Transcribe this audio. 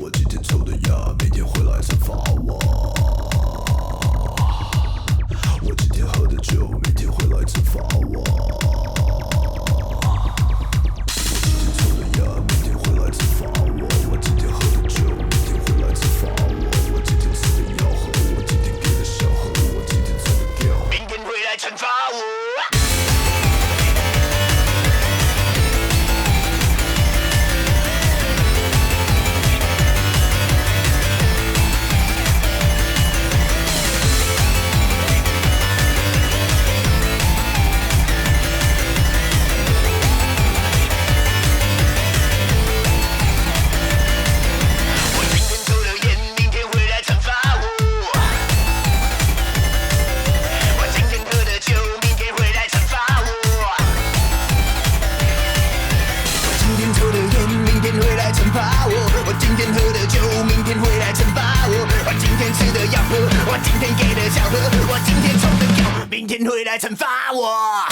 我今天抽的烟，明天会来惩罚我。我今天喝的酒，明天会来惩罚我。我今天抽的烟，明天会来惩罚我。我今天喝的酒，明天会来惩罚我。我今天吃的药喝，我今天给的小喝，我今天抽的掉，明天会来惩罚我。我今天给的小喝，我今天抽的药，明天会来惩罚我。